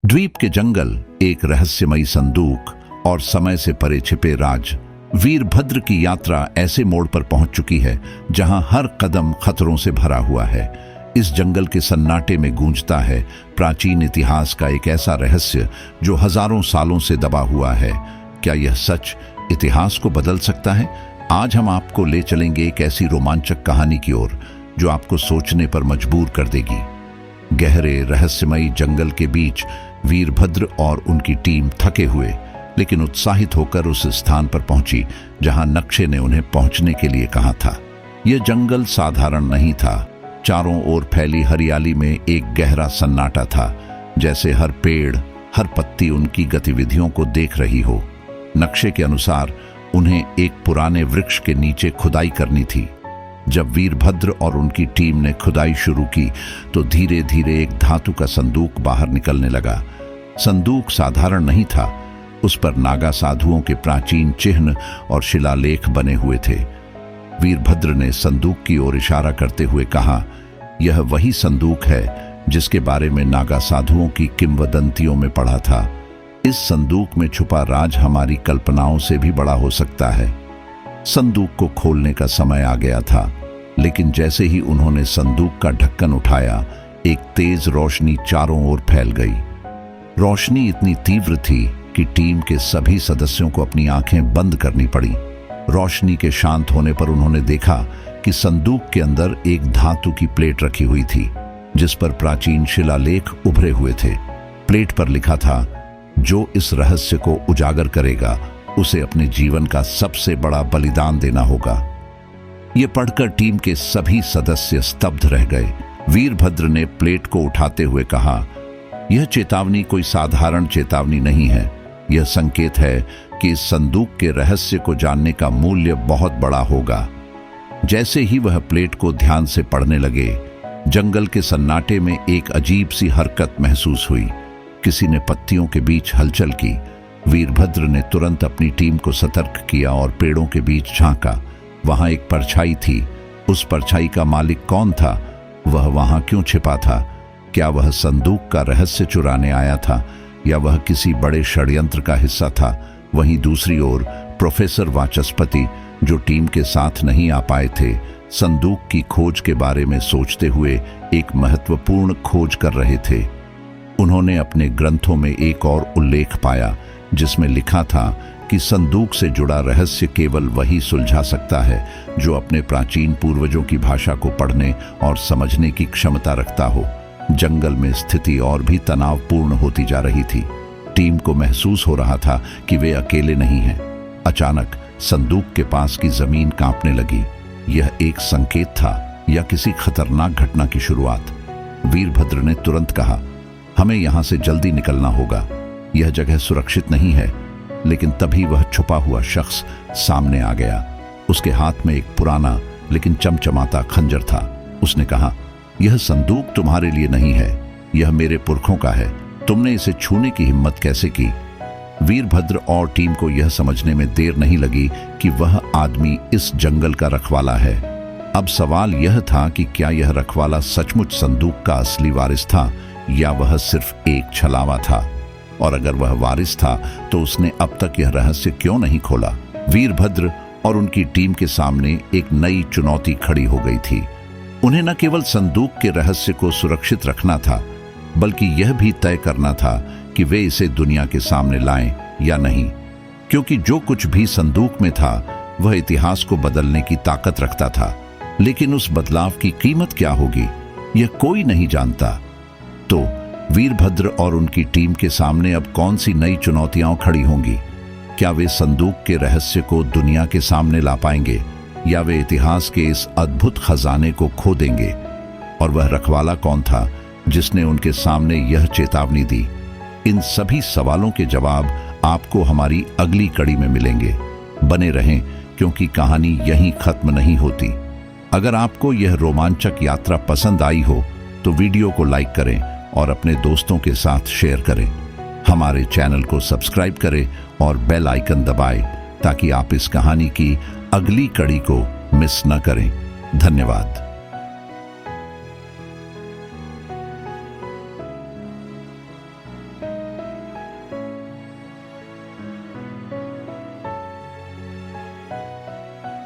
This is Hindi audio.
द्वीप के जंगल, एक रहस्यमयी संदूक और समय से परे छिपे राज। वीरभद्र की यात्रा ऐसे मोड़ पर पहुंच चुकी है जहां हर कदम खतरों से भरा हुआ है। इस जंगल के सन्नाटे में गूंजता है प्राचीन इतिहास का एक ऐसा रहस्य जो हजारों सालों से दबा हुआ है। क्या यह सच इतिहास को बदल सकता है? आज हम आपको ले चलेंगे एक ऐसी रोमांचक कहानी की ओर जो आपको सोचने पर मजबूर कर देगी। गहरे रहस्यमयी जंगल के बीच वीरभद्र और उनकी टीम थके हुए लेकिन उत्साहित होकर उस स्थान पर पहुंची जहां नक्शे ने उन्हें पहुंचने के लिए कहा था। यह जंगल साधारण नहीं था। चारों ओर फैली हरियाली में एक गहरा सन्नाटा था, जैसे हर पेड़, हर पत्ती उनकी गतिविधियों को देख रही हो। नक्शे के अनुसार उन्हें एक पुराने वृक्ष के नीचे खुदाई करनी थी। जब वीरभद्र और उनकी टीम ने खुदाई शुरू की तो धीरे धीरे एक धातु का संदूक बाहर निकलने लगा। संदूक साधारण नहीं था, उस पर नागा साधुओं के प्राचीन चिन्ह और शिलालेख बने हुए थे। वीरभद्र ने संदूक की ओर इशारा करते हुए कहा, यह वही संदूक है जिसके बारे में नागा साधुओं की किंवदंतियों में पढ़ा था। इस संदूक में छुपा राज हमारी कल्पनाओं से भी बड़ा हो सकता है। संदूक को खोलने का समय आ गया था, लेकिन जैसे ही उन्होंने संदूक का ढक्कन उठाया, एक तेज रोशनी चारों ओर फैल गई। रोशनी इतनी तीव्र थी कि टीम के सभी सदस्यों को अपनी आंखें बंद करनी पड़ी। रोशनी के शांत होने पर उन्होंने देखा कि संदूक के अंदर एक धातु की प्लेट रखी हुई थी, जिस पर प्राचीन शिलालेख उभरे हुए थे। प्लेट पर लिखा था, जो इस रहस्य को उजागर करेगा उसे अपने जीवन का सबसे बड़ा बलिदान देना होगा। यह पढ़कर टीम के सभी सदस्य स्तब्ध रह गए। वीरभद्र ने प्लेट को उठाते हुए कहा, यह चेतावनी कोई साधारण चेतावनी नहीं है। यह संकेत है कि इस संदूक के रहस्य को जानने का मूल्य बहुत बड़ा होगा। जैसे ही वह प्लेट को ध्यान से पढ़ने लगे, जंगल के सन्नाटे में एक अजीब सी हरकत महसूस हुई। किसी ने पत्तियों के बीच हलचल की। वीरभद्र ने तुरंत अपनी टीम को सतर्क किया और पेड़ों के बीच झांका। वहां एक परछाई थी। उस परछाई का मालिक कौन था? वह वहां क्यों छिपा था? क्या वह संदूक का रहस्य चुराने आया था या वह किसी बड़े षड्यंत्र का हिस्सा था? वहीं दूसरी ओर प्रोफेसर वाचस्पति, जो टीम के साथ नहीं आ पाए थे, संदूक की खोज के बारे में सोचते हुए एक महत्वपूर्ण खोज कर रहे थे। उन्होंने अपने ग्रंथों में एक और उल्लेख पाया जिसमें लिखा था कि संदूक से जुड़ा रहस्य केवल वही सुलझा सकता है जो अपने प्राचीन पूर्वजों की भाषा को पढ़ने और समझने की क्षमता रखता हो। जंगल में स्थिति और भी तनावपूर्ण होती जा रही थी। टीम को महसूस हो रहा था कि वे अकेले नहीं हैं। अचानक संदूक के पास की जमीन कांपने लगी। यह एक संकेत था या किसी खतरनाक घटना की शुरुआत। वीरभद्र ने तुरंत कहा, हमें यहां से जल्दी निकलना होगा। यह जगह सुरक्षित नहीं है। लेकिन तभी वह छुपा हुआ शख्स सामने आ गया। उसके हाथ में एक पुराना लेकिन चमचमाता खंजर था। उसने कहा, यह संदूक तुम्हारे लिए नहीं है, यह मेरे पुरखों का है। तुमने इसे छूने की हिम्मत कैसे की? वीरभद्र और टीम को यह समझने में देर नहीं लगी कि वह आदमी इस जंगल का रखवाला है। अब सवाल यह था कि क्या यह रखवाला सचमुच संदूक का असली वारिस था या वह सिर्फ एक छलावा था? और अगर वह वारिस था तो उसने अब तक यह रहस्य क्यों नहीं खोला? वीरभद्र और उनकी टीम के सामने एक नई चुनौती खड़ी हो गई थी। उन्हें न केवल संदूक के रहस्य को सुरक्षित रखना था, बल्कि यह भी तय करना था कि वे इसे दुनिया के सामने लाएं या नहीं, क्योंकि जो कुछ भी संदूक में था वह इतिहास को बदलने की ताकत रखता था। लेकिन उस बदलाव की कीमत क्या होगी, यह कोई नहीं जानता। तो वीरभद्र और उनकी टीम के सामने अब कौन सी नई चुनौतियां खड़ी होंगी? क्या वे संदूक के रहस्य को दुनिया के सामने ला पाएंगे या वे इतिहास के इस अद्भुत खजाने को खो देंगे? और वह रखवाला कौन था जिसने उनके सामने यह चेतावनी दी? इन सभी सवालों के जवाब आपको हमारी अगली कड़ी में मिलेंगे। बने रहें, क्योंकि कहानी यहीं खत्म नहीं होती। अगर आपको यह रोमांचक यात्रा पसंद आई हो तो वीडियो को लाइक करें और अपने दोस्तों के साथ शेयर करें। हमारे चैनल को सब्सक्राइब करें और बेल आइकन दबाएं ताकि आप इस कहानी की अगली कड़ी को मिस न करें। धन्यवाद।